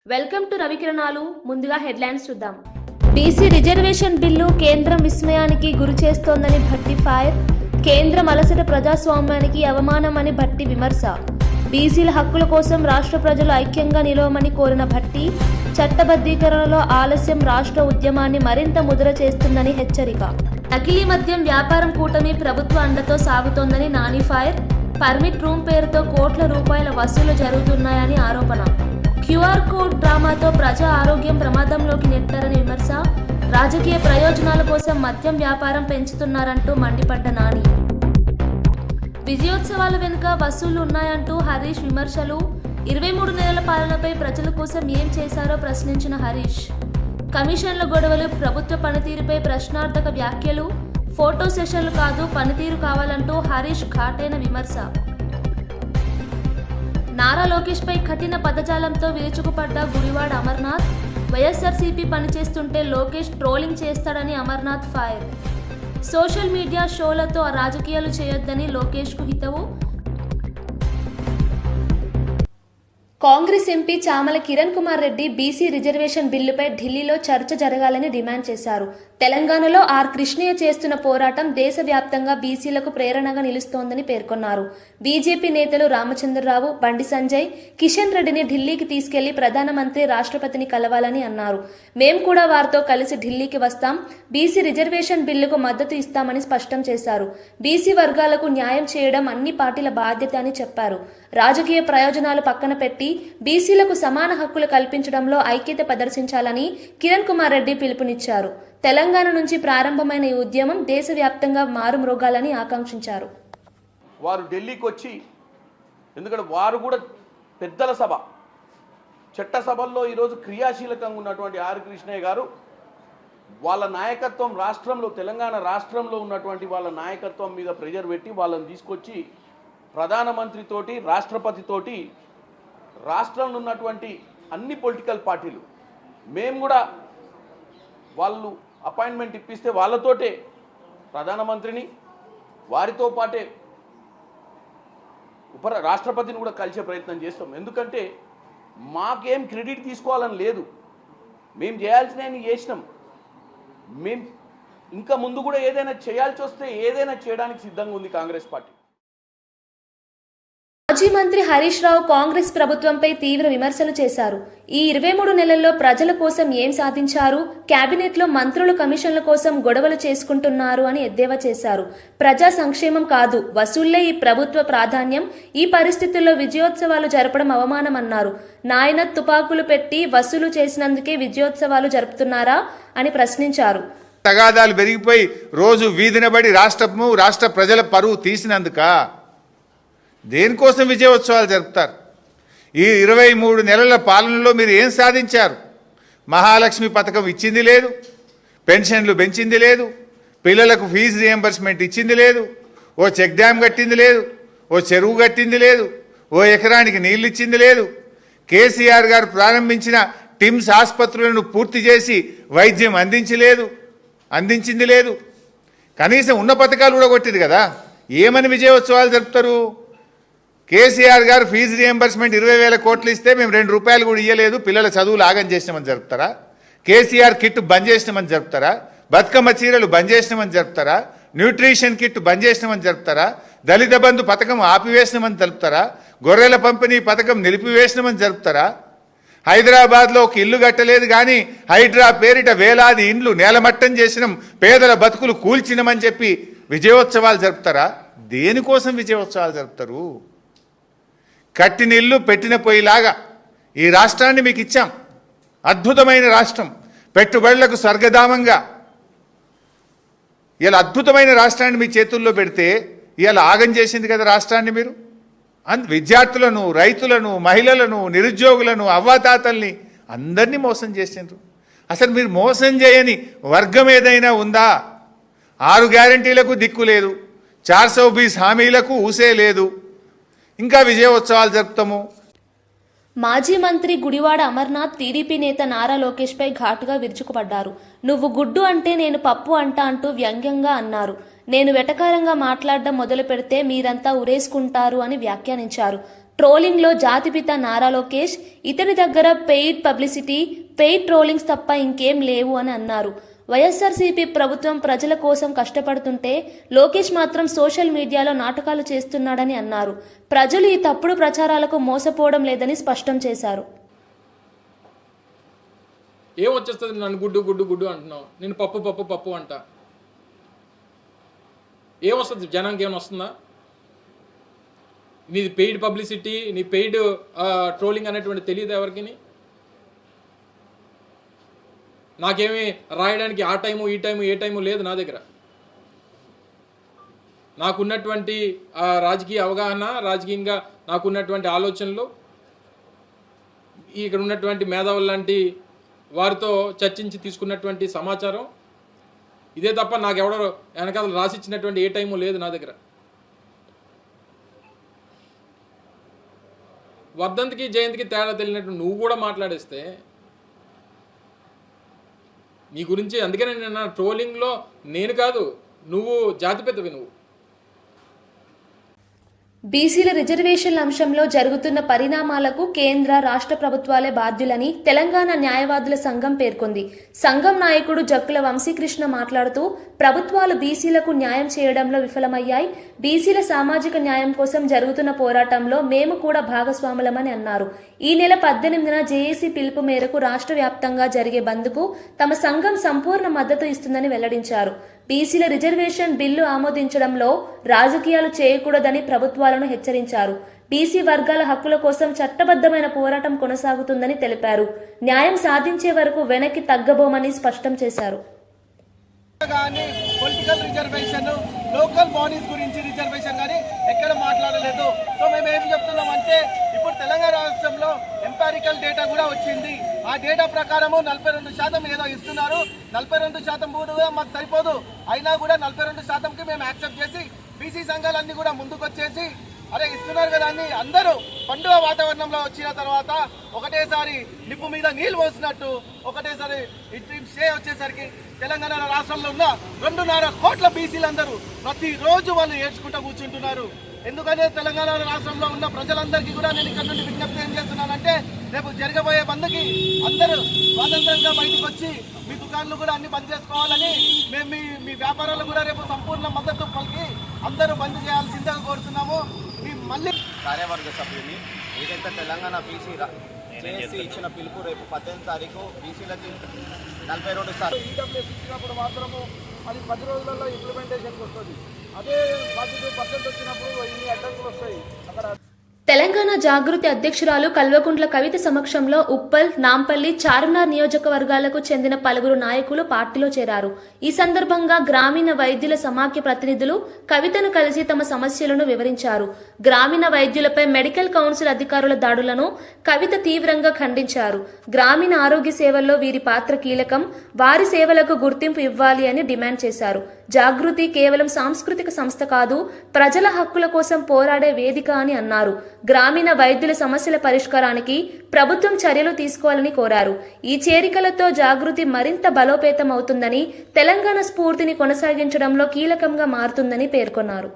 Welcome to రవికిరణాలు. ముందుగా headlines చూద్దాం. BC reservation bill కేంద్రం విస్మయానికి గురి చేస్తోందని భట్టి ఫైర్. కేంద్రం అలసట ప్రజాస్వామ్యానికి అవమానమని భట్టి విమర్శ. బీసీల హక్కుల కోసం రాష్ట్ర ప్రజలు ఐక్యంగా నిలవమని కోరిన భట్టి. చట్టబద్ధీకరణలో ఆలస్యం రాష్ట్ర ఉద్యమాన్ని మరింత ముద్ర చేస్తుందని హెచ్చరిక. నకిలీ మద్యం వ్యాపారం కూటమి ప్రభుత్వ అండతో సాగుతోందని నాని ఫైర్. పర్మిట్ రూమ్ పేరుతో కోట్ల రూపాయల వసూలు జరుగుతున్నాయని ఆరోపణ. క్యూఆర్ కోడ్ డ్రామాతో ప్రజా ఆరోగ్యం ప్రమాదంలోకి నెట్టారని విమర్శ. రాజకీయ ప్రయోజనాల కోసం మద్యం వ్యాపారం పెంచుతున్నారంటూ మండిపడ్డ నాని. విజయోత్సవాల వెనుక వసూళ్లు ఉన్నాయంటూ హరీష్ విమర్శలు. 23 నెలల పాలనపై ప్రజల కోసం ఏం చేశారో ప్రశ్నించిన హరీష్. కమిషన్ల గొడవలు, ప్రభుత్వ పనితీరుపై ప్రశ్నార్థక వ్యాఖ్యలు. ఫోటో సెషన్లు కాదు, పనితీరు కావాలంటూ హరీష్ ఘాటైన విమర్శ. నారా లోకేష్ పై కఠిన పదజాలంతో విరుచుకుపడ్డ గుడివాడ అమర్నాథ్. వైఎస్ఆర్సీపీ పనిచేస్తుంటే లోకేష్ ట్రోలింగ్ చేస్తాడని అమర్నాథ్ ఫైర్. సోషల్ మీడియా షోలతో రాజకీయాలు చేయొద్దని లోకేష్కు హితవు. Congress MP Chamala Kiran Kumar Reddy BC reservation బిల్లుపై ఢిల్లీలో చర్చ జరగాలని డిమాండ్ చేశారు. తెలంగాణలో ఆర్ కృష్ణయ్య చేస్తున్న పోరాటం దేశవ్యాప్తంగా బీసీలకు ప్రేరణగా నిలుస్తోందని పేర్కొన్నారు. బీజేపీ నేతలు రామచంద్రరావు, బండి సంజయ్, కిషన్ రెడ్డిని ఢిల్లీకి తీసుకెళ్లి ప్రధానమంత్రి, రాష్ట్రపతిని కలవాలని అన్నారు. మేం కూడా వారితో కలిసి ఢిల్లీకి వస్తాం, బీసీ రిజర్వేషన్ బిల్లుకు మద్దతు ఇస్తామని స్పష్టం చేశారు. బీసీ వర్గాలకు న్యాయం చేయడం అన్ని పార్టీల బాధ్యత అని చెప్పారు. రాజకీయ ప్రయోజనాలు పక్కన పెట్టి బీసీలకు సమాన హక్కులు కల్పించడంలో ఐక్యత ప్రదర్శించాలని కిరణ్ కుమార్ రెడ్డి పిలుపునిచ్చారు. తెలంగాణ నుంచి ప్రారంభమైన ఈ ఉద్యమం దేశవ్యాప్తంగా మారుమ్రోగాలని ఆకాంక్షించారు. వారు ఢిల్లీకి వచ్చి, ఎందుకంటే వారు కూడా పెద్దల సభ, చట్టసభల్లో ఈరోజు క్రియాశీలకంగా ఉన్నటువంటి ఆర్ కృష్ణయ్య గారు వాళ్ళ నాయకత్వం రాష్ట్రంలో, తెలంగాణ రాష్ట్రంలో ఉన్నటువంటి వాళ్ళ నాయకత్వం మీద ప్రెజర్ పెట్టి వాళ్ళని తీసుకొచ్చి ప్రధానమంత్రితోటి, రాష్ట్రపతితోటి, రాష్ట్రంలో ఉన్నటువంటి అన్ని పొలిటికల్ పార్టీలు, మేము కూడా వాళ్ళు అపాయింట్మెంట్ ఇప్పిస్తే వాళ్ళతోటే ప్రధానమంత్రిని, వారితో పాటే రాష్ట్రపతిని కూడా కలిసే ప్రయత్నం చేస్తాం. ఎందుకంటే మాకేం క్రెడిట్ తీసుకోవాలని లేదు, మేము చేయాల్సినవి చేసినాం. మేము ఇంకా ముందు కూడా ఏదైనా చేయాల్సి వస్తే ఏదైనా చేయడానికి సిద్ధంగా ఉంది కాంగ్రెస్ పార్టీ. మాజీ మంత్రి హరీష్ రావు కాంగ్రెస్ ప్రభుత్వంపై తీవ్ర విమర్శలు చేశారు. ఈ 23 నెలల్లో ప్రజల కోసం ఏం సాధించారు, కేబినెట్లో మంత్రులు కమిషన్ల కోసం గొడవలు చేసుకుంటున్నారు అని ఎద్దేవా చేశారు. ప్రజా సంక్షేమం కాదు, వసూళ్లే ఈ ప్రభుత్వ ప్రాధాన్యం. ఈ పరిస్థితుల్లో విజయోత్సవాలు జరపడం అవమానమన్నారు. నాయన తుపాకులు పెట్టి వసూలు చేసినందుకే విజయోత్సవాలు జరుపుతున్నారా అని ప్రశ్నించారు. తగాదాలు పెరిగిపోయి రోజు వీధినబడి రాష్ట్ర ప్రజల పరువు తీసినందుక దేనికోసం విజయోత్సవాలు జరుపుతారు? ఈ 23 నెలల పాలనలో మీరు ఏం సాధించారు? మహాలక్ష్మి పథకం ఇచ్చింది లేదు, పెన్షన్లు పెంచింది లేదు, పిల్లలకు ఫీజు రియంబర్స్మెంట్ ఇచ్చింది లేదు, ఓ చెక్ డ్యామ్ కట్టింది లేదు, ఓ చెరువు కట్టింది లేదు, ఓ ఎకరానికి నీళ్ళు ఇచ్చింది లేదు. కేసీఆర్ గారు ప్రారంభించిన టిమ్స్ ఆసుపత్రులను పూర్తి చేసి వైద్యం అందించింది లేదు. కనీసం ఉన్న పథకాలు కూడా కొట్టింది కదా, ఏమని విజయోత్సవాలు జరుపుతారు? కేసీఆర్ గారు ఫీజు రియంబర్స్మెంట్ 20,000 కోట్లు ఇస్తే మేము 2 రూపాయలు కూడా ఇవ్వలేదు, పిల్లల చదువులు ఆగం చేసినామని జరుపుతారా? కేసీఆర్ కిట్ బంద్ చేసినామని జరుపుతారా? బతుకమ్మ చీరలు బంద్ చేసినామని జరుపుతారా? న్యూట్రిషన్ కిట్ బంద్ చేసినామని జరుపుతారా? దళిత బంధు పథకం ఆపివేసినామని జరుపుతారా? గొర్రెల పంపిణీ పథకం నిలిపివేసినామని జరుపుతారా? హైదరాబాద్లో ఒక ఇల్లు కట్టలేదు కానీ హైడ్రా పేరిట వేలాది ఇండ్లు నేలమట్టం చేసినాం, పేదల బతుకులు కూల్చినమని చెప్పి విజయోత్సవాలు జరుపుతారా? దేనికోసం విజయోత్సవాలు జరుపుతారు? కట్టిన ఇల్లు పెట్టిన పొయ్యిలాగా ఈ రాష్ట్రాన్ని మీకు ఇచ్చాం. అద్భుతమైన రాష్ట్రం, పెట్టుబడులకు స్వర్గధామంగా ఇలా అద్భుతమైన రాష్ట్రాన్ని మీ చేతుల్లో పెడితే ఇలా ఆగం చేసింది కదా రాష్ట్రాన్ని. మీరు విద్యార్థులను, రైతులను, మహిళలను, నిరుద్యోగులను, అవ్వాతాతల్ని అందరినీ మోసం చేసిండ్రు. అసలు మీరు మోసం చేయని వర్గం ఏదైనా ఉందా? 6 గ్యారంటీలకు దిక్కు లేదు, 420 హామీలకు ఊసే లేదు, ఇంకా విజయోత్సవాలు జరుపుతాము. మాజీ మంత్రి గుడివాడ అమర్నాథ్ టీడీపీ నేత నారా లోకేష్ పై ఘాటుగా విరుచుకుపడ్డారు. నువ్వు గుడ్డు అంటే నేను పప్పు అంటూ వ్యంగ్యంగా అన్నారు. నేను వెటకారంగా మాట్లాడడం మొదలు పెడితే మీరంతా ఉరేసుకుంటారు అని వ్యాఖ్యానించారు. ట్రోలింగ్లో జాతిపిత నారా లోకేష్ ఇతని దగ్గర పెయిడ్ పబ్లిసిటీ, పెయిడ్ ట్రోలింగ్స్ తప్ప ఇంకేం లేవు అని అన్నారు. వైఎస్ఆర్సీపీ ప్రభుత్వం ప్రజల కోసం కష్టపడుతుంటే లోకేష్ మాత్రం సోషల్ మీడియాలో నాటకాలు చేస్తున్నాడని అన్నారు. ప్రజలు ఈ తప్పుడు ప్రచారాలకు మోసపోవడం లేదని స్పష్టం చేశారు. ఏం వచ్చేస్తుంది? నన్ను గుడ్డు గుడ్డు గుడ్డు అంటున్నావు, నేను పప్పు పప్పు పప్పు అంట. ఏమొస్తుంది? జనానికి ఏమైనా వస్తుందా? నీది పెయిడ్ పబ్లిసిటీ, నీ పెయిడ్ ట్రోలింగ్ అనేటువంటి తెలియదు ఎవరికి. నాకేమీ రాయడానికి ఆ టైము ఈ టైము ఏ టైము లేదు నా దగ్గర. నాకున్నటువంటి రాజకీయ అవగాహన, రాజకీయంగా నాకున్నటువంటి ఆలోచనలు, ఇక్కడ ఉన్నటువంటి మేధావులు లాంటి వారితో చర్చించి తీసుకున్నటువంటి సమాచారం ఇదే తప్ప నాకెవడో వెనకాల రాసిచ్చినటువంటి ఏ టైము లేదు నా దగ్గర. వర్ధంతికి జయంతికి తేడా తెలియనట్టు నువ్వు కూడా మాట్లాడేస్తే నీ గురించి. అందుకనే నేను ట్రోలింగ్లో నేను కాదు, నువ్వు జాతిపితవి. నువ్వు బీసీల రిజర్వేషన్ల అంశంలో జరుగుతున్న పరిణామాలకు కేంద్ర, రాష్ట్ర ప్రభుత్వాలే బాధ్యులని తెలంగాణ న్యాయవాదుల సంఘం పేర్కొంది. సంఘం నాయకుడు జక్కుల వంశీకృష్ణ మాట్లాడుతూ ప్రభుత్వాలు బీసీలకు న్యాయం చేయడంలో విఫలమయ్యాయి. బీసీల సామాజిక న్యాయం కోసం జరుగుతున్న పోరాటంలో మేము కూడా భాగస్వాములమని అన్నారు. ఈ నెల 18న జేఏసీ పిలుపు మేరకు రాష్ట్ర వ్యాప్తంగా జరిగే బంద్కు తమ సంఘం సంపూర్ణ మద్దతు ఇస్తుందని వెల్లడించారు. బీసీల రిజర్వేషన్ బిల్లు ఆమోదించడంలో రాజకీయాలు చేయకూడదని ప్రభుత్వాలను హెచ్చరించారు. బీసీ వర్గాల హక్కుల కోసం చట్టబద్ధమైన పోరాటం కొనసాగుతుందని తెలిపారు. న్యాయం సాధించే వరకు వెనక్కి తగ్గబోమని స్పష్టం చేశారు. పొలిటికల్ రిజర్వేషన్, లోకల్ బాడీస్ గురించి రిజర్వేషన్ కానీ ఎక్కడ మాట్లాడలేదు. సో మేము ఏం చెప్తున్నామంటే ఇప్పుడు తెలంగాణ రాష్ట్రంలో ఎంపారికల్ డేటా కూడా వచ్చింది. ఆ డేటా ప్రకారము 42% ఏదో ఇస్తున్నారు. 42% కూడా మాకు సరిపోదు. అయినా కూడా 42%కి మేము యాక్సెప్ట్ చేసి బీసీ సంఘాలన్నీ కూడా ముందుకొచ్చేసి అరే ఇస్తున్నారు కదా అని అందరూ పండుగ వాతావరణంలో వచ్చిన తర్వాత ఒకటేసారి నిప్పు మీద నీళ్లు పోసినట్టు ఒకటేసారి ఇంట్రీమ్ స్టే వచ్చేసరికి తెలంగాణ రాష్ట్రంలో ఉన్న 2.5 కోట్ల బీసీలందరూ ప్రతిరోజు వాళ్ళు ఏడ్చుకుంటూ కూర్చుంటున్నారు. ఎందుకంటే తెలంగాణ రాష్ట్రంలో ఉన్న ప్రజలందరికీ కూడా నేను ఇక్కడ నుండి విజ్ఞప్తి ఏం చేస్తున్నానంటే రేపు జరగబోయే బంద్కి అందరూ స్వాతంత్రంగా బయటకు వచ్చి మీ దుకాణాలు కూడా అన్ని బంద్ చేసుకోవాలని, మేము మీ వ్యాపారాలు కూడా రేపు సంపూర్ణ మద్దతు పలికి అందరూ బంద్ చేయాల్సిందిగా కోరుతున్నాము. మళ్ళీ కార్యవర్గ సభ్యుని ఏదైతే తెలంగాణ బీసీ చేసి ఇచ్చిన పిలుపు రేపు 18వ తారీఖు బీసీలకి 42 ఈడబ్ల్యూఎస్ ఇచ్చినప్పుడు మాత్రము అది 10 రోజులలో ఇంప్లిమెంటేషన్కి వస్తుంది. అదే 10% వచ్చినప్పుడు ఇన్ని అడ్డంకులు వస్తాయి. అక్కడ తెలంగాణ జాగృతి అధ్యక్షురాలు కల్వకుంట్ల కవిత సమక్షంలో ఉప్పల్, నాంపల్లి, చార్మినార్ నియోజకవర్గాలకు చెందిన పలువురు నాయకులు పార్టీలో చేరారు. ఈ సందర్భంగా గ్రామీణ వైద్యుల సమాఖ్య ప్రతినిధులు కవితను కలిసి తమ సమస్యలను వివరించారు. గ్రామీణ వైద్యులపై మెడికల్ కౌన్సిల్ అధికారుల దాడులను కవిత తీవ్రంగా ఖండించారు. గ్రామీణ ఆరోగ్య సేవల్లో వీరి పాత్ర కీలకం, వారి సేవలకు గుర్తింపు ఇవ్వాలి అని డిమాండ్ చేశారు. జాగృతి కేవలం సాంస్కృతిక సంస్థ కాదు, ప్రజల హక్కుల కోసం పోరాడే వేదిక అని అన్నారు. గ్రామీణ వైద్యుల సమస్యల పరిష్కారానికి ప్రభుత్వం చర్యలు తీసుకోవాలని కోరారు. ఈ చేరికలతో జాగృతి మరింత బలోపేతం అవుతుందని, తెలంగాణ స్ఫూర్తిని కొనసాగించడంలో కీలకంగా మారుతుందని పేర్కొన్నారు.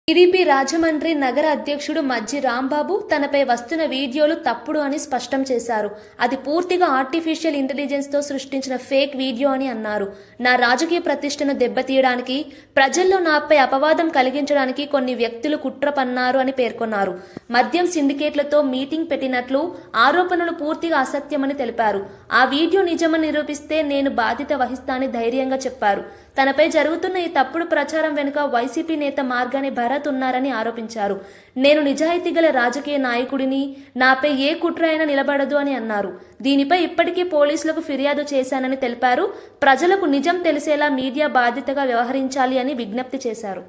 టీడీపీ రాజమండ్రి నగర అధ్యక్షుడు మజ్జి రాంబాబు తనపై వస్తున్న వీడియోలు తప్పుడు అని స్పష్టం చేశారు. అది పూర్తిగా ఆర్టిఫిషియల్ ఇంటెలిజెన్స్తో సృష్టించిన ఫేక్ వీడియో అని అన్నారు. నా రాజకీయ ప్రతిష్టను దెబ్బతీయడానికి, ప్రజల్లో నాపై అపవాదం కలిగించడానికి కొన్ని వ్యక్తులు కుట్ర పన్నారు అని పేర్కొన్నారు. మద్యం సిండికేట్లతో మీటింగ్ పెట్టినట్లు ఆరోపణలు పూర్తిగా అసత్యమని తెలిపారు. ఆ వీడియో నిజమని నిరూపిస్తే నేను బాధ్యత వహిస్తానని ధైర్యంగా చెప్పారు. తనపై జరుగుతున్న ఈ తప్పుడు ప్రచారం వెనుక వైసీపీ నేత మార్గాని భరత్ ఉన్నారని ఆరోపించారు. నేను నిజాయితీ గల రాజకీయ నాయకుడిని, నాపై ఏ కుట్ర అయినా నిలబడదు అని అన్నారు. దీనిపై ఇప్పటికే పోలీసులకు ఫిర్యాదు చేశానని తెలిపారు. ప్రజలకు నిజం తెలిసేలా మీడియా బాధ్యతగా వ్యవహరించాలి అని విజ్ఞప్తి చేశారు.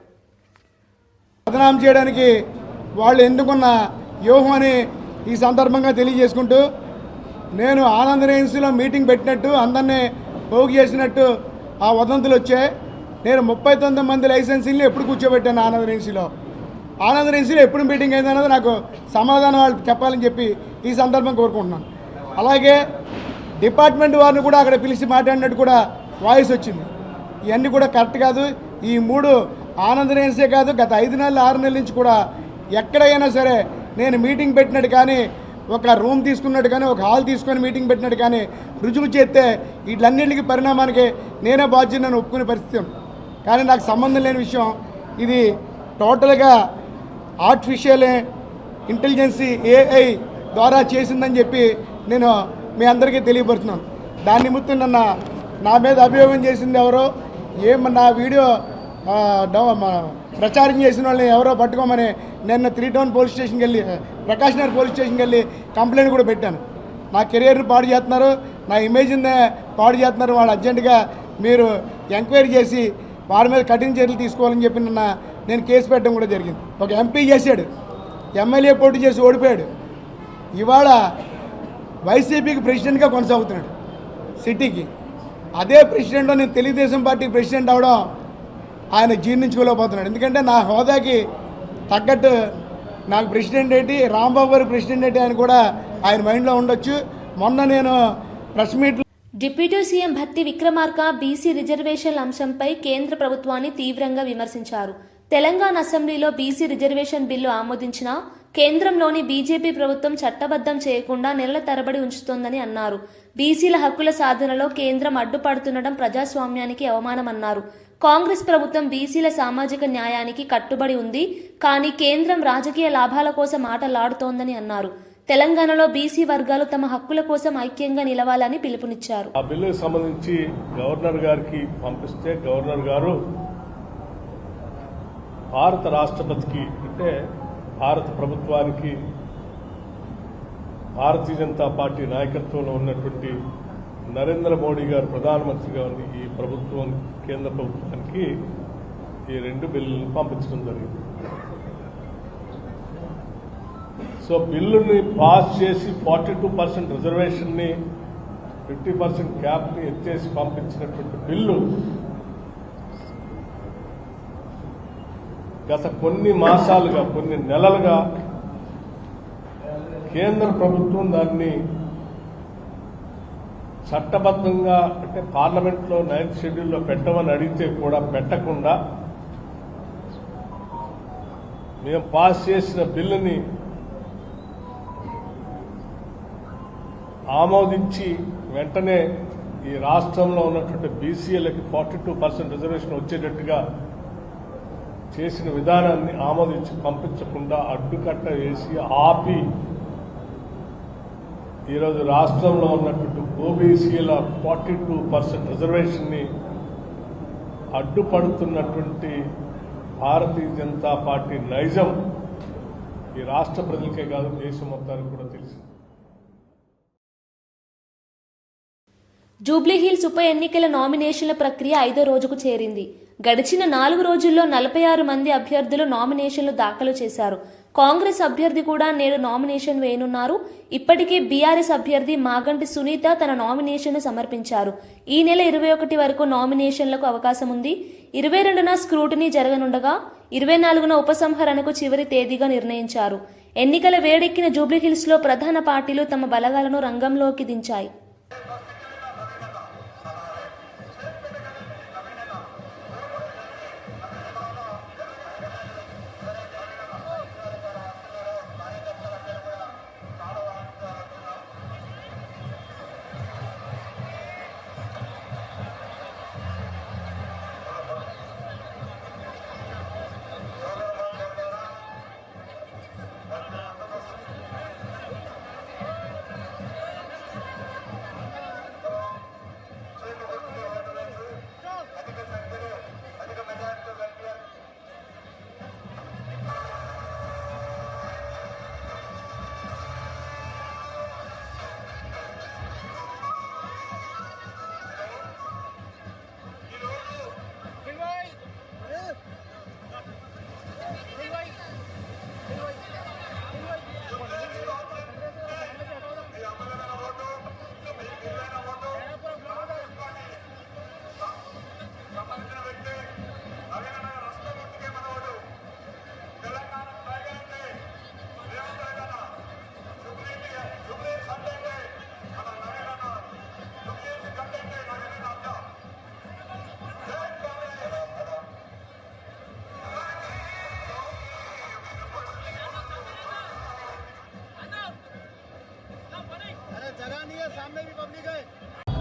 బదనాం చేయడానికి వాళ్ళు ఎందుకున్న వ్యూహం అని ఈ సందర్భంగా తెలియజేసుకుంటూ, నేను ఆనంద్ రెసిడెన్సీలో మీటింగ్ పెట్టినట్టు, అందరినీ పోగు చేసినట్టు ఆ వదంతులు వచ్చాయి. నేను 39 మంది లైసెన్సీని ఎప్పుడు కూర్చోబెట్టాను ఆనంద్ రెసిడెన్సీలో ఎప్పుడు మీటింగ్ అయిందన్నది నాకు సమాధానం వాళ్ళు చెప్పాలని చెప్పి ఈ సందర్భం కోరుకుంటున్నాను. అలాగే డిపార్ట్మెంట్ వారిని కూడా అక్కడ పిలిచి మాట్లాడినట్టు కూడా వాయిస్ వచ్చింది. ఇవన్నీ కూడా కరెక్ట్ కాదు. ఈ 3 ఆనంద్ రెసిడెన్సీ కాదు, గత 5 నెలలు 6 నెలల నుంచి కూడా ఎక్కడైనా సరే నేను మీటింగ్ పెట్టినట్టు కానీ, ఒక రూమ్ తీసుకున్నట్టు కానీ, ఒక హాల్ తీసుకొని మీటింగ్ పెట్టినట్టు కానీ రుజువు చేస్తే వీటన్నింటికి పరిణామానికి నేనే బాధ్యతను ఒప్పుకునే పరిస్థితి ఉంది. కానీ నాకు సంబంధం లేని విషయం ఇది. టోటల్గా ఆర్టిఫిషియల్ ఇంటెలిజెన్సీ AI ద్వారా చేసిందని చెప్పి నేను మీ అందరికీ తెలియపరుస్తున్నాను. దాని నిమిత్తం నా మీద అభియోగం చేసింది ఎవరో, నా వీడియో ప్రచారం చేసిన వాళ్ళని ఎవరో పట్టుకోమని నిన్న 3 టౌన్ పోలీస్ స్టేషన్కి వెళ్ళి, ప్రకాష్ నగర్ పోలీస్ స్టేషన్కి వెళ్ళి కంప్లైంట్ కూడా పెట్టాను. నా కెరియర్ని పాడు చేస్తున్నారు, నా ఇమేజ్ని పాడు చేస్తున్నారు, వాళ్ళు అర్జెంటుగా మీరు ఎంక్వైరీ చేసి వారి మీద కఠిన చర్యలు తీసుకోవాలని చెప్పి నేను కేసు పెట్టడం కూడా జరిగింది. ఒక MP చేశాడు, MLA పోటీ చేసి ఓడిపోయాడు. ఇవాళ వైసీపీకి ప్రెసిడెంట్గా కొనసాగుతున్నాడు సిటీకి. అదే ప్రెసిడెంట్లో నేను తెలుగుదేశం పార్టీకి ప్రెసిడెంట్ అవడం ఆయన జీర్ణించుకోలేకపోతున్నాడు. ఎందుకంటే నా హోదాకి తగ్గట్టు నాకు ప్రెసిడెంట్ ఏంటి, రాంబాబు గారు ప్రెసిడెంట్ ఏంటి అని కూడా ఆయన మైండ్లో ఉండొచ్చు. మొన్న నేను press meet deputy CM Bhatti Vikramarka BC రిజర్వేషన్ల అంశంపై కేంద్ర ప్రభుత్వాన్ని తీవ్రంగా విమర్శించారు. తెలంగాణ అసెంబ్లీలో బీసీ రిజర్వేషన్ బిల్లు ఆమోదించినా కేంద్రంలోని బీజేపీ ప్రభుత్వం చట్టబద్ధం చేయకుండా నెలల తరబడి ఉంచుతోందని అన్నారు. బీసీల హక్కుల సాధనలో కేంద్రం అడ్డుపడుతుండడం ప్రజాస్వామ్యానికి అవమానమన్నారు. కాంగ్రెస్ ప్రభుత్వం బీసీల సామాజిక న్యాయానికి కట్టుబడి ఉంది, కానీ కేంద్రం రాజకీయ లాభాల కోసం ఆటలాడుతోందని అన్నారు. తెలంగాణలో బీసీ వర్గాలు తమ హక్కుల కోసం ఐక్యంగా నిలవాలని పిలుపునిచ్చారు. ఆ బిల్లుకు సంబంధించి గవర్నర్ గారికి పంపిస్తే గవర్నర్ గారు భారత రాష్ట్రపతికి, అంటే భారత ప్రభుత్వానికి, భారతీయ జనతా పార్టీ నాయకత్వంలో ఉన్నటువంటి నరేంద్ర మోడీ గారు ప్రధానమంత్రిగా ఉన్న ఈ ప్రభుత్వం, కేంద్ర ప్రభుత్వానికి ఈ 2 బిల్లులను పంపించడం జరిగింది. సో బిల్లుని పాస్ చేసి 42% రిజర్వేషన్ని, 50% క్యాప్ని ఎత్తేసి పంపించినటువంటి బిల్లు గత కొన్ని మాసాలుగా, కొన్ని నెలలుగా కేంద్ర ప్రభుత్వం దాన్ని చట్టబద్ధంగా, అంటే పార్లమెంట్లో 9th షెడ్యూల్లో పెట్టమని అడిగితే కూడా పెట్టకుండా మేము పాస్ చేసిన బిల్లుని ఆమోదించి వెంటనే ఈ రాష్ట్రంలో ఉన్నటువంటి బీసీలకి 42% రిజర్వేషన్ వచ్చేటట్టుగా చేసిన విధానాన్ని ఆమోదించి పంపించకుండా అడ్డుకట్ట వేసి ఆపి ఈరోజు రాష్ట్రంలో ఉన్నటువంటి ఓబీసీల 42% రిజర్వేషన్ని అడ్డుపడుతున్నటువంటి భారతీయ జనతా పార్టీ నైజం ఈ రాష్ట్ర ప్రజలకే కాదు, దేశం మొత్తానికి కూడా తెలిసింది. జూబ్లీహిల్స్ ఉప ఎన్నికల నామినేషన్ల ప్రక్రియ 5వ రోజుకు చేరింది. గడిచిన 4 రోజుల్లో 46 మంది అభ్యర్థులు నామినేషన్లు దాఖలు చేశారు. కాంగ్రెస్ అభ్యర్థి కూడా నేడు నామినేషన్ వేయనున్నారు. ఇప్పటికే బీఆర్ఎస్ అభ్యర్థి మాగంటి సునీత తన నామినేషన్ను సమర్పించారు. ఈ నెల 21 వరకు నామినేషన్లకు అవకాశం ఉంది. 22న స్క్రూటినీ జరగనుండగా 24న ఉపసంహరణకు చివరి తేదీగా నిర్ణయించారు. ఎన్నికల వేడెక్కిన జూబ్లీహిల్స్లో ప్రధాన పార్టీలు తమ బలగాలను రంగంలోకి దించాయి.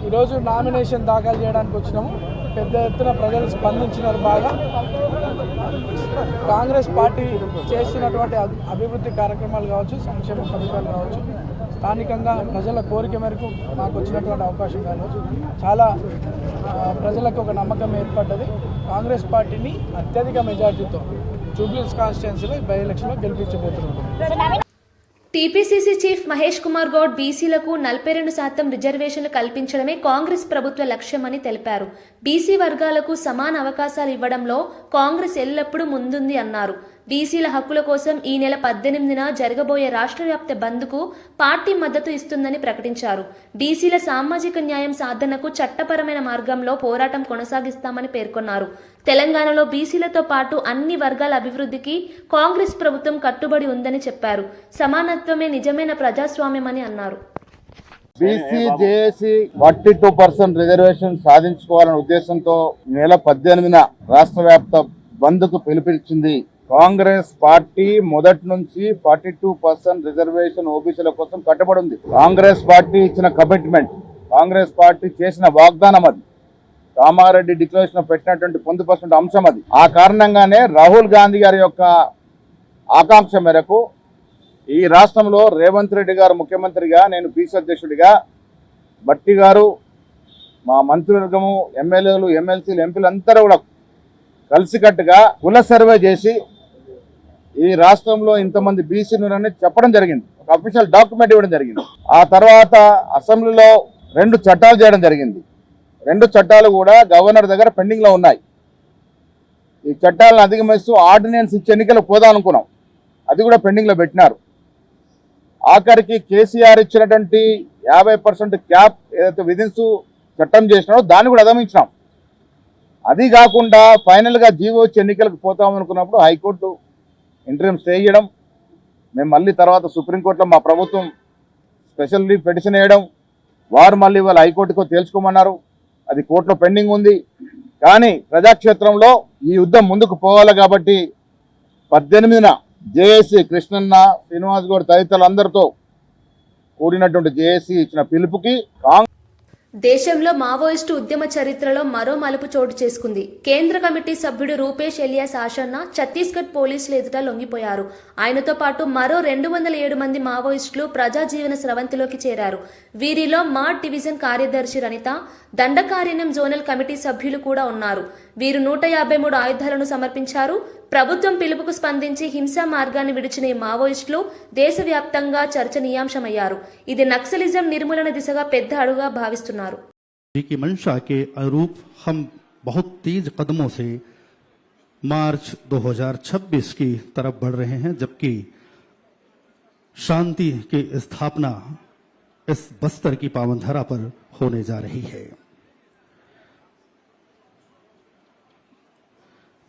ఈరోజు నామినేషన్ దాఖలు చేయడానికి వచ్చినాము. పెద్ద ఎత్తున ప్రజలు స్పందించినారు. బాగా కాంగ్రెస్ పార్టీ చేస్తున్నటువంటి అభివృద్ధి కార్యక్రమాలు కావచ్చు, సంక్షేమ పథకాలు కావచ్చు, స్థానికంగా ప్రజల కోరిక మేరకు నాకు వచ్చినటువంటి అవకాశం కావచ్చు, చాలా ప్రజలకు ఒక నమ్మకం ఏర్పడ్డది. కాంగ్రెస్ పార్టీని అత్యధిక మెజార్టీతో జూబ్లీహిల్స్ కాన్స్టిట్యున్సీలో బై ఎలక్షన్లో గెలిపించబోతున్నారు. టీపీసీసీ చీఫ్ మహేష్ కుమార్ గౌడ్ బీసీలకు 42% రిజర్వేషన్లు కల్పించడమే కాంగ్రెస్ ప్రభుత్వ లక్ష్యమని తెలిపారు. బీసీ వర్గాలకు సమాన అవకాశాలు ఇవ్వడంలో కాంగ్రెస్ ఎల్లప్పుడూ ముందుంది అన్నారు. బీసీల హక్కుల కోసం ఈ నెల 18న జరగబోయే రాష్ట్ర వ్యాప్త బంద్కు పార్టీ మద్దతు ఇస్తుందని ప్రకటించారు. బీసీల సామాజిక న్యాయం సాధనకు చట్టపరమైన మార్గంలో పోరాటం కొనసాగిస్తామని పేర్కొన్నారు. తెలంగాణలో బీసీలతో పాటు అన్ని వర్గాల అభివృద్ధికి కాంగ్రెస్ ప్రభుత్వం కట్టుబడి ఉందని చెప్పారు. సమానత్వమే నిజమైన ప్రజాస్వామ్యమని అన్నారు. బీసీ జేఏసీ 42% రిజర్వేషన్ సాధించుకోవాలనే ఉద్దేశంతో ఈ నెల 18న రాష్ట్ర వ్యాప్త బంద్కు పిలుపునిచ్చింది. కాంగ్రెస్ పార్టీ మొదటి నుంచి 42% రిజర్వేషన్ ఓబీసీల కోసం కట్టుబడి ఉంది. కాంగ్రెస్ పార్టీ ఇచ్చిన కమిట్మెంట్, కాంగ్రెస్ పార్టీ చేసిన వాగ్దానం అది. కామారెడ్డి డిక్లరేషన్ పెట్టినటువంటి పొందుపరిచిన అంశం అది. ఆ కారణంగానే రాహుల్ గాంధీ గారి యొక్క ఆకాంక్ష మేరకు ఈ రాష్ట్రంలో రేవంత్ రెడ్డి గారు ముఖ్యమంత్రిగా, నేను బీసీ అధ్యక్షుడిగా, భట్టి గారు, మా మంత్రివర్గము, ఎమ్మెల్యేలు, ఎమ్మెల్సీలు, ఎంపీలు అందరూ కూడా కలిసికట్టుగా కుల సర్వే చేసి ఈ రాష్ట్రంలో ఇంతమంది బీసీలు చెప్పడం జరిగింది. ఒక అఫీషియల్ డాక్యుమెంట్ ఇవ్వడం జరిగింది. ఆ తర్వాత అసెంబ్లీలో 2 చట్టాలు చేయడం జరిగింది. 2 చట్టాలు కూడా గవర్నర్ దగ్గర పెండింగ్ లో ఉన్నాయి. ఈ చట్టాలను అధిగమిస్తూ ఆర్డినెన్స్ ఇచ్చి ఎన్నికలకు పోదాం అనుకున్నాం. అది కూడా పెండింగ్ లో పెట్టినారు. ఆఖరికి కేసీఆర్ ఇచ్చినటువంటి 50% క్యాప్ ఏదైతే విధిస్తూ చట్టం చేసినారో దాన్ని కూడా అధిగమించినాం. అది కాకుండా ఫైనల్ గా జీవో వచ్చి ఎన్నికలకు పోతాం అనుకున్నప్పుడు హైకోర్టు ఇంటరిమ్ స్టే చేయడం, మేము మళ్ళీ తర్వాత సుప్రీంకోర్టులో మా ప్రభుత్వం స్పెషల్ లీవ్ పిటిషన్ వేయడం, వారు మళ్ళీ వాళ్ళ హైకోర్టుకో తేల్చుకోమన్నారు. అది కోర్టులో పెండింగ్ ఉంది. కానీ ప్రజాక్షేత్రంలో ఈ యుద్ధం ముందుకు పోవాలి కాబట్టి 18న జేఏసీ కృష్ణన్న, శ్రీనివాస్ గౌడ్ తదితరులందరితో కూడినటువంటి జేఏసీ ఇచ్చిన పిలుపుకి దేశంలో మావోయిస్టు ఉద్యమ చరిత్రలో మరో మలుపు చోటు చేసుకుంది. కేంద్ర కమిటీ సభ్యుడు రూపేష్ ఎలియాస్ ఆషన్న ఛత్తీస్గఢ్ పోలీసుల ఎదుట లొంగిపోయారు. ఆయనతో పాటు మరో 207 మంది మావోయిస్టులు ప్రజాజీవన స్రవంతిలోకి చేరారు. వీరిలో మాడ్ డివిజన్ కార్యదర్శి రనిత, దండకారణ్యం జోనల్ కమిటీ సభ్యులు కూడా ఉన్నారు. వీరు 153 ఆయుధాలను సమర్పించారు. ప్రభుత్వం పిలుపుకు స్పందించి హింసా మార్గాన్ని విడిచిన ఈ మావోయిస్టులు దేశవ్యాప్తంగా చర్చనీయాంశమయ్యారు. ఇది నక్సలిజం నిర్మూలన దిశగా పెద్ద అడుగుగా భావిస్తున్నారు. की मंशा के अनुरूप हम बहुत तेज कदमों से मार्च 2026 की तरफ बढ़ रहे हैं, जबकि शांति की स्थापना इस बस्तर की पावनधरा पर होने जा रही है.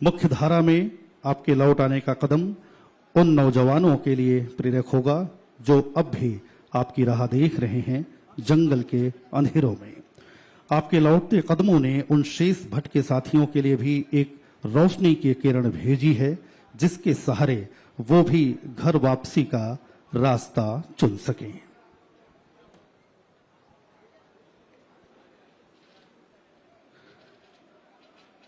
मुख्य धारा में आपके लौट आने का कदम उन नौजवानों के लिए प्रेरक होगा जो अब भी आपकी राह देख रहे हैं जंगल के अंधेरों में. आपके लौटते कदमों ने उन शेष भट्ट के साथियों के लिए भी एक रोशनी की किरण भेजी है, जिसके सहारे वो भी घर वापसी का रास्ता चुन सकें.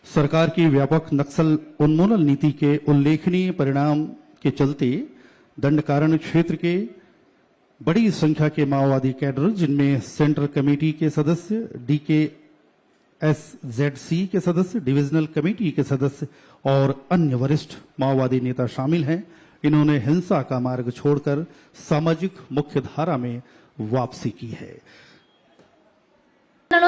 सरकार की व्यापक नक्सल उन्मूलन नीति के उल्लेखनीय परिणाम के चलते दंडकारण्य क्षेत्र के बड़ी संख्या के माओवादी कैडर, जिनमें सेंट्रल कमेटी के सदस्य, DKSZC के सदस्य, डिविजनल कमेटी के सदस्य और अन्य वरिष्ठ माओवादी नेता शामिल हैं, इन्होंने हिंसा का मार्ग छोड़कर सामाजिक मुख्यधारा में वापसी की है.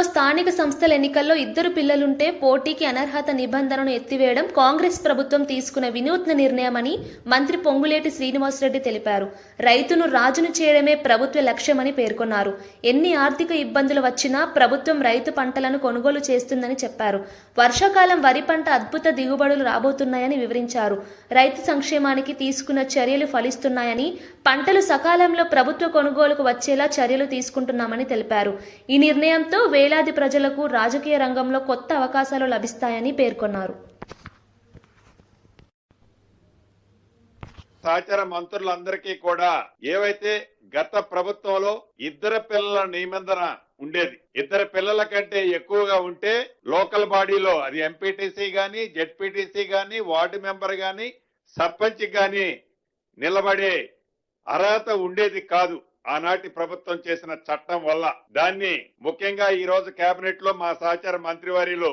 స్థానిక సంస్థల ఎన్నికల్లో 2 పిల్లలుంటే పోటీకి అనర్హత నిబంధనను ఎత్తివేయడం కాంగ్రెస్ ప్రభుత్వం తీసుకున్న వినూత్న నిర్ణయమని మంత్రి పొంగులేటి శ్రీనివాసరెడ్డి తెలిపారు. రైతును రాజును చేయడమే ప్రభుత్వ లక్ష్యమని పేర్కొన్నారు. ఎన్ని ఆర్థిక ఇబ్బందులు వచ్చినా ప్రభుత్వం రైతు పంటలను కొనుగోలు చేస్తుందని చెప్పారు. వర్షాకాలం వరి పంట అద్భుత దిగుబడులు రాబోతున్నాయని వివరించారు. రైతు సంక్షేమానికి తీసుకున్న చర్యలు ఫలిస్తున్నాయని, పంటలు సకాలంలో ప్రభుత్వ కొనుగోలుకు వచ్చేలా చర్యలు తీసుకుంటున్నామని తెలిపారు. ఈ నిర్ణయంతో వేలాది ప్రజలకు రాజకీయ రంగంలో కొత్త అవకాశాలు లభిస్తాయని పేర్కొన్నారు. సహచర మంత్రులందరికీ కూడా ఏవైతే గత ప్రభుత్వంలో ఇద్దరు పిల్లల నిబంధన ఉండేది, ఇద్దరు పిల్లల కంటే ఎక్కువగా ఉంటే లోకల్ బాడీలో అది ఎంపీటీసీ గాని, జెడ్పీటీసీ గాని, వార్డు మెంబర్ గాని, సర్పంచ్ గాని నిలబడే అర్హత ఉండేది కాదు. ఆనాటి ప్రభుత్వం చేసిన చట్టం వల్ల దాన్ని ముఖ్యంగా ఈ రోజు కేబినెట్ లో మా సహచర మంత్రివర్యులు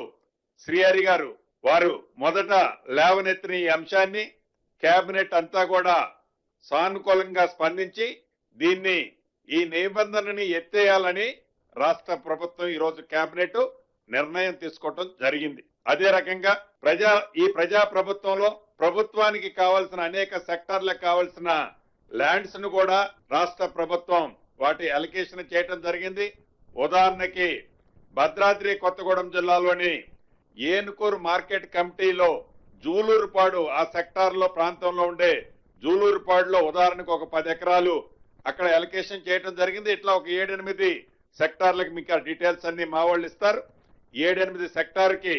శ్రీహరి గారు వారు మొదట లేవనెత్తిన ఈ అంశాన్ని కేబినెట్ అంతా కూడా సానుకూలంగా స్పందించి దీన్ని ఈ నిబంధనని ఎత్తేయాలని రాష్ట్ర ప్రభుత్వం ఈ రోజు కేబినెట్ నిర్ణయం తీసుకోవడం జరిగింది. అదే రకంగా ఈ ప్రజా ప్రభుత్వంలో ప్రభుత్వానికి కావాల్సిన అనేక సెక్టార్లకు కావాల్సిన ల్యాండ్స్ ను కూడా రాష్ట్ర ప్రభుత్వం వాటి అలొకేషన్ చేయడం జరిగింది. ఉదాహరణకి భద్రాద్రి కొత్తగూడెం జిల్లాలోని ఏనుకూరు మార్కెట్ కమిటీలో జూలూరుపాడు ఆ సెక్టార్ లో ప్రాంతంలో ఉండే జూలూరుపాడులో ఉదాహరణకు ఒక 10 ఎకరాలు అక్కడ అలొకేషన్ చేయడం జరిగింది. ఇట్లా ఒక 7-8 సెక్టార్లకు మీకు ఆ డీటెయిల్స్ అన్ని మా వాళ్ళు ఇస్తారు. 7-8 సెక్టార్ కి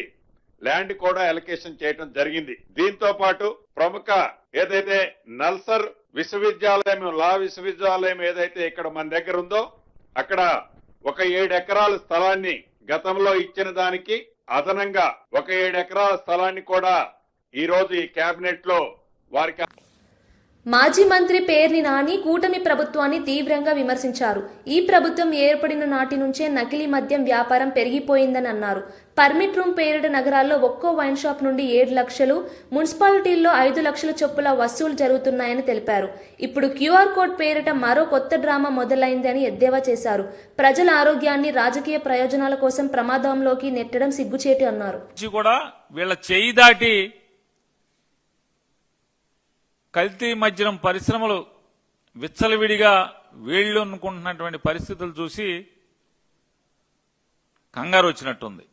ల్యాండ్ కూడా అలొకేషన్ చేయడం జరిగింది. దీంతో పాటు ప్రముఖ ఏదైతే నల్సర్ విశ్వవిద్యాలయం లా విశ్వవిద్యాలయం ఏదైతే ఇక్కడ మన దగ్గర ఉందో అక్కడ ఒక 7 ఎకరాల స్థలాన్ని గతంలో ఇచ్చిన దానికి అదనంగా ఒక 7 ఎకరాల స్థలాన్ని కూడా ఈ రోజు ఈ కేబినెట్ లో వారికి మాజీ మంత్రి పేర్ని నాని కూటమి ప్రభుత్వాన్ని తీవ్రంగా విమర్శించారు. ఈ ప్రభుత్వం ఏర్పడిన నాటి నుంచే నకిలీ మద్యం వ్యాపారం పెరిగిపోయిందని అన్నారు. పర్మిట్ రూమ్ పేరిట నగరాల్లో ఒక్కో వైన్ షాప్ నుండి 7 లక్షలు, మున్సిపాలిటీల్లో 5 లక్షల చొప్పుల వసూలు జరుగుతున్నాయని తెలిపారు. ఇప్పుడు క్యూఆర్ కోడ్ పేరిట మరో కొత్త డ్రామా మొదలైందని ఎద్దేవా చేశారు. ప్రజల ఆరోగ్యాన్ని రాజకీయ ప్రయోజనాల కోసం ప్రమాదంలోకి నెట్టడం సిగ్గుచేటు అన్నారు. వీళ్ళ చేయి దాటి కల్తీ మద్యం పరిశ్రమలు విచ్చలవిడిగా వేళ్ళు అనుకుంటున్నటువంటి పరిస్థితులు చూసి కంగారు వచ్చినట్టుంది.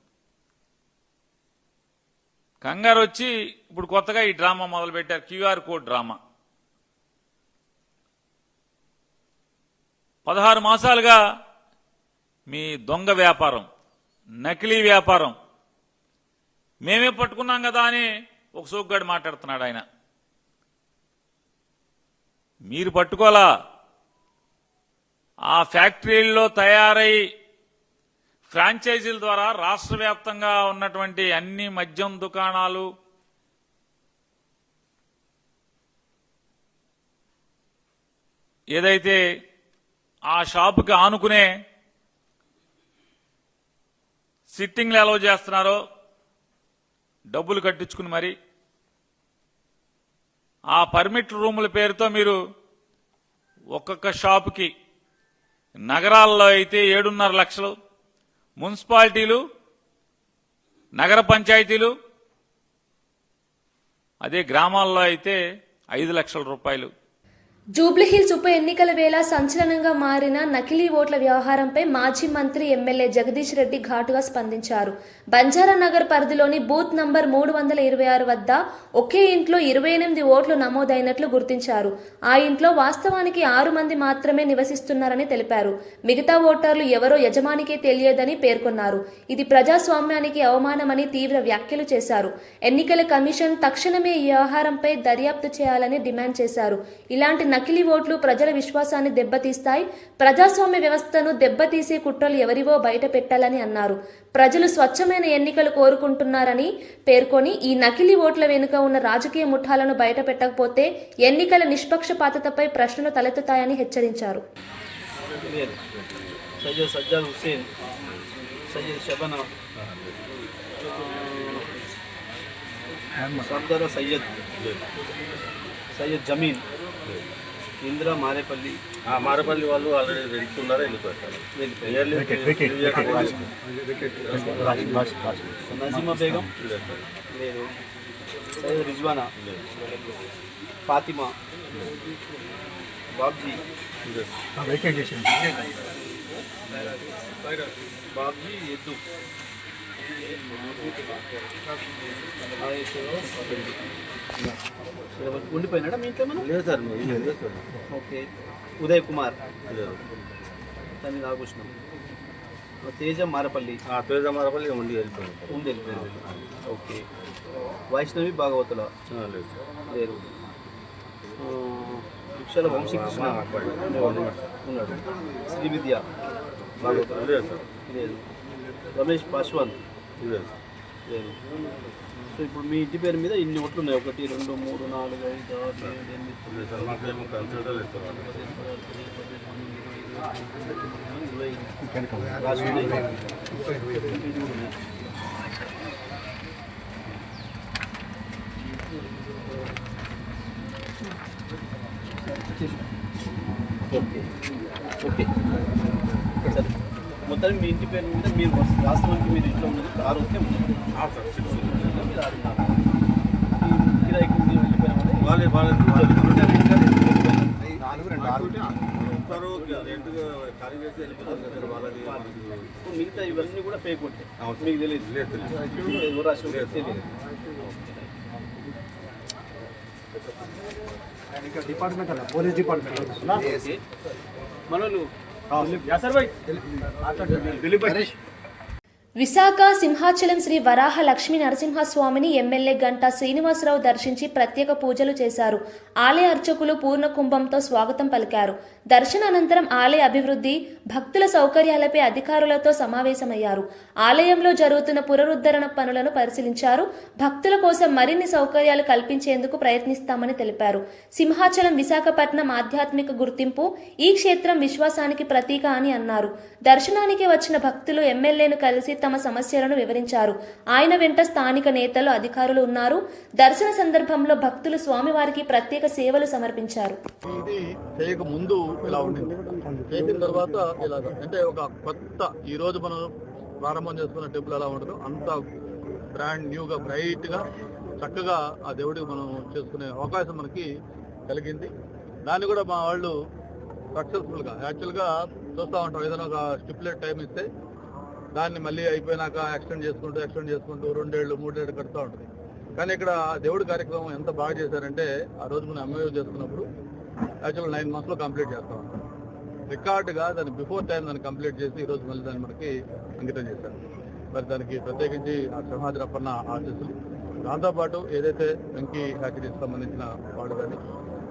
కంగారు వచ్చి ఇప్పుడు కొత్తగా ఈ డ్రామా మొదలుపెట్టారు, క్యూఆర్ కోడ్ డ్రామా. 16 మాసాలుగా మీ దొంగ వ్యాపారం, నకిలీ వ్యాపారం మేమే పట్టుకున్నాం కదా అని ఒక సోగ్గాడు మాట్లాడుతున్నాడు. ఆయన మీరు పట్టుకోలా, ఆ ఫ్యాక్టరీల్లో తయారై ఫ్రాంచైజీల ద్వారా రాష్ట్ర వ్యాప్తంగా ఉన్నటువంటి అన్ని మద్యం దుకాణాలు ఏదైతే ఆ షాపుకి ఆనుకునే సిట్టింగ్లు అలౌ చేస్తున్నారో డబ్బులు కట్టించుకుని మరి ఆ పర్మిట్ రూముల పేరుతో మీరు ఒక్కొక్క షాపుకి నగరాల్లో అయితే 7.5 లక్షలు, మున్సిపాలిటీలు, నగర పంచాయతీలు, అదే గ్రామాల్లో అయితే 5 లక్షల రూపాయలు. జూబ్లీహిల్స్ ఉప ఎన్నికల వేళ సంచలనంగా మారిన నకిలీ ఓట్ల వ్యవహారంపై మాజీ మంత్రి ఎమ్మెల్యే జగదీష్ రెడ్డి ఘాటుగా స్పందించారు. బంజారా నగర్ పరిధిలోని బూత్ నంబర్ 326 వద్ద ఒకే ఇంట్లో 28 ఓట్లు నమోదైనట్లు గుర్తించారు. ఆ ఇంట్లో వాస్తవానికి 6 మంది మాత్రమే నివసిస్తున్నారని తెలిపారు. మిగతా ఓటర్లు ఎవరో యజమానికే తెలియదని పేర్కొన్నారు. ఇది ప్రజాస్వామ్యానికి అవమానమని తీవ్ర వ్యాఖ్యలు చేశారు. ఎన్నికల కమిషన్ తక్షణమే ఈ వ్యవహారంపై దర్యాప్తు చేయాలని డిమాండ్ చేశారు. ఇలాంటి నకిలీ ఓట్లు ప్రజల విశ్వాసాన్ని దెబ్బతీస్తాయి. ప్రజాస్వామ్య వ్యవస్థను దెబ్బతీసే కుట్రలు ఎవరివో బయట పెట్టాలని అన్నారు. ప్రజలు స్వచ్ఛమైన ఎన్నికలు కోరుకుంటున్నారని పేర్కొని ఈ నకిలీ ఓట్ల వెనుక ఉన్న రాజకీయ ముఠాలను బయట పెట్టకపోతే ఎన్నికల నిష్పక్షపాతతపై ప్రశ్నలు తలెత్తుతాయని హెచ్చరించారు. సయ్యద్ జమీన్ ఇందిరా మారేపల్లి వాళ్ళు ఆల్రెడీ వెళ్తున్నారు, నజీమా బేగం లేదు, సయ్యద్ రిజ్వానా, ఫాతిమా, బాబ్జీ ఎద్దు, ఉండిపోయినాడా మీ ఇంట్లో? లేదు సార్. ఓకే. ఉదయ్ కుమార్, తల్లి నాగకృష్ణ, తేజ మారపల్లి ఉండి వెళ్ళిపోయారు. ఓకే. వైష్ణవి భాగవతుల లేరు. వృక్షాల వంశీకృష్ణ ఉన్నాడు, శ్రీ విద్య లేదు, రమేష్ పాశ్వాన్ లేదు. సో ఇప్పుడు మీ ఇంటి పేరు మీద ఇన్ని ఓట్లు ఉన్నాయి, 1 2 3 4 5 6 7 8 ఓకే సరే. మొత్తం మీ ఇంటి పేరు మీద మీరు వాస్తవానికి మీరు ఇంట్లో ఉన్నది 6 ఓకే ఉంది. మిగతా ఇవన్నీ కూడా ఫేక్ ఉంటాయి, మీకు తెలియదు రాష్ట్రం తెలియదు. డిపార్ట్మెంట్ అలా పోలీస్ డిపార్ట్మెంట్ మనోళ్ళు విశాఖ సింహాచలం శ్రీ వరాహ లక్ష్మీ నరసింహస్వామిని ఎమ్మెల్యే గంటా శ్రీనివాసరావు దర్శించి ప్రత్యేక పూజలు చేశారు. ఆలయ అర్చకులు పూర్ణ కుంభంతో స్వాగతం పలికారు. దర్శనానంతరం ఆలయ అభివృద్ధి, భక్తుల సౌకర్యాలపై అధికారులతో సమావేశమయ్యారు. ఆలయంలో జరుగుతున్న పునరుద్ధరణ పనులను పరిశీలించారు. భక్తుల కోసం మరిన్ని సౌకర్యాలు కల్పించేందుకు ప్రయత్నిస్తామని తెలిపారు. సింహాచలం విశాఖపట్నం ఆధ్యాత్మిక గుర్తింపు, ఈ క్షేత్రం విశ్వాసానికి ప్రతీక అని అన్నారు. దర్శనానికి వచ్చిన భక్తులు ఎమ్మెల్యేను కలిసి తమ సమస్యలను వివరించారు. ఆయన వెంట స్థానిక నేతలు, అధికారులు ఉన్నారు. దర్శన సందర్భంలో భక్తులు స్వామివారికి ప్రత్యేక సేవలు సమర్పించారు. ఇది చేయక ముందు ఇలా ఉండింది, చేసిన తర్వాత ఇలాగ అంటే ఒక కొత్త ఈ రోజు మనం ప్రారంభం చేసుకున్న టెంపుల్ ఎలా ఉండదు అంత బ్రాండ్ న్యూగా బ్రైట్ గా చక్కగా ఆ దేవుడికి మనం చేసుకునే అవకాశం మనకి కలిగింది. దాన్ని కూడా మా వాళ్ళు సక్సెస్ఫుల్ గా యాక్చువల్ గా చూస్తూ ఉంటాం, ఏదైనా ఒక స్టిపులేట్ టైం ఇస్తే దాన్ని మళ్ళీ అయిపోయినాక ఎక్స్టెండ్ చేసుకుంటూ 2 ఏళ్ళు 3 ఏళ్ళు కడుతూ ఉంటుంది. కానీ ఇక్కడ దేవుడి కార్యక్రమం ఎంత బాగా చేశారంటే ఆ రోజు మనం ఎంఓయూ చేసుకున్నప్పుడు యాక్చువల్గా 9 months కంప్లీట్ చేస్తూ ఉంటాం. రికార్డుగా దాన్ని బిఫోర్ టైం దాన్ని కంప్లీట్ చేసి ఈరోజు మళ్ళీ దాన్ని మనకి అంకితం చేశారు. మరి దానికి ప్రత్యేకించి ఆ సింహాద్రప్పన్న ఆశీస్సులు, దాంతోపాటు ఏదైతే వెంకీ హ్యాచరీకి సంబంధించిన వాడు కానీ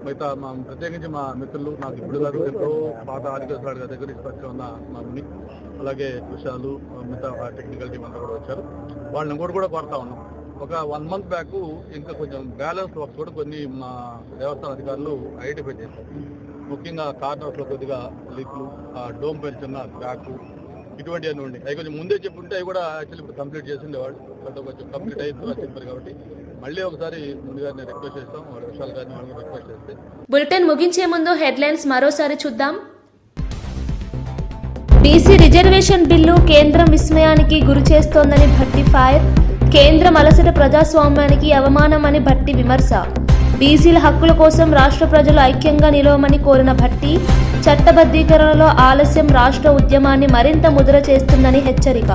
మిగతా మా ప్రత్యేకించి మా మిత్రులు, నాకు ఇప్పుడు కాదు ఎంతో పాత ఆదికేశ్వర గారి దగ్గర ఇష్టపడి ఉన్న మా ముని, అలాగే విషయాలు మిగతా టెక్నికల్ టీం అంతా కూడా వచ్చారు. వాళ్ళని కూడా కోరుతా ఉన్నాం. ఒక 1 month బ్యాక్ ఇంకా కొంచెం బ్యాలెన్స్ వర్క్స్ కూడా కొన్ని మా దేవస్థాన అధికారులు ఐడెంటిఫై చేశారు. ముఖ్యంగా కార్నర్స్లో కొద్దిగా లీక్లు, డోమ్ పైన చిన్న క్రాక్, ఇటువంటివన్నీ ఉండి అవి కొంచెం ముందే చెప్పుంటే అవి కూడా యాక్చువల్లీ ఇప్పుడు కంప్లీట్ చేసిండేవాళ్ళు. కొంచెం కంప్లీట్ అయిపోయి చెప్పారు కాబట్టి మళ్ళీ ఒకసారి ముందు గారిని రిక్వెస్ట్ చేస్తాం, వాళ్ళ విషయాలు గారిని వాళ్ళని రిక్వెస్ట్ చేస్తే. బులెటిన్ ముగించే ముందు హెడ్లైన్స్ మరోసారి చూద్దాం. బీసీ రిజర్వేషన్ బిల్లు కేంద్రం విస్మయానికి గురి చేస్తోందని భట్టి ఫైర్. కేంద్రం అలసట ప్రజాస్వామ్యానికి అవమానమని భట్టి విమర్శ. బీసీల హక్కుల కోసం రాష్ట్ర ప్రజలు ఐక్యంగా నిలవమని కోరిన భట్టి. చట్టబద్ధీకరణలో ఆలస్యం రాష్ట్ర ఉద్యమాన్ని మరింత ముద్ర చేస్తుందని హెచ్చరిక.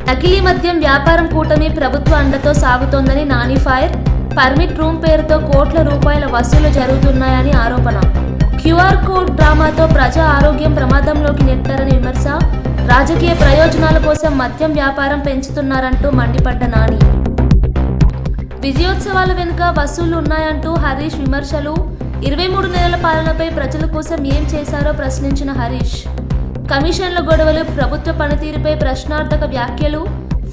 నకిలీ మద్యం వ్యాపారం కూటమి ప్రభుత్వ అండతో సాగుతోందని నాని ఫైర్. పర్మిట్ రూమ్ పేరుతో కోట్ల రూపాయల వసూలు జరుగుతున్నాయని ఆరోపణ. క్యూఆర్ కోడ్ డ్రామాతో ప్రజా ఆరోగ్యం ప్రమాదంలోకి నెట్టారని విమర్శ. రాజకీయ ప్రయోజనాల కోసం మద్యం వ్యాపారం పెంచుతున్నారంటూ మండిపడ్డ నాని. విజయోత్సవాల వెనుక వసూళ్లు ఉన్నాయంటూ హరీష్ విమర్శలు. 23 నెలల పాలనపై ప్రజల కోసం ఏం చేశారో ప్రశ్నించిన హరీష్. కమిషన్ల గొడవలు, ప్రభుత్వ పనితీరుపై ప్రశ్నార్థక వ్యాఖ్యలు.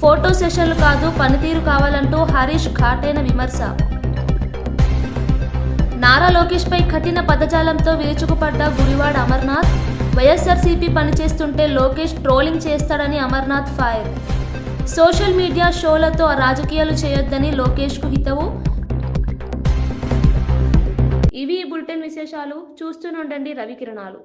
ఫోటో సెషన్లు కాదు, పనితీరు కావాలంటూ హరీష్ ఘాటైన విమర్శ. నారా లోకేష్ పై కఠిన పదజాలంతో విరుచుకుపడ్డ గుడివాడ అమర్నాథ్. వైఎస్ఆర్సీపీ పనిచేస్తుంటే లోకేష్ ట్రోలింగ్ చేస్తాడని అమర్నాథ్ ఫైర్. సోషల్ మీడియా షోలతో రాజకీయాలు చేయొద్దని లోకేష్కు హితవు. ఇవి ఈ బులెటిన్ విశేషాలు. చూస్తూనే ఉండండి రవికిరణాలు.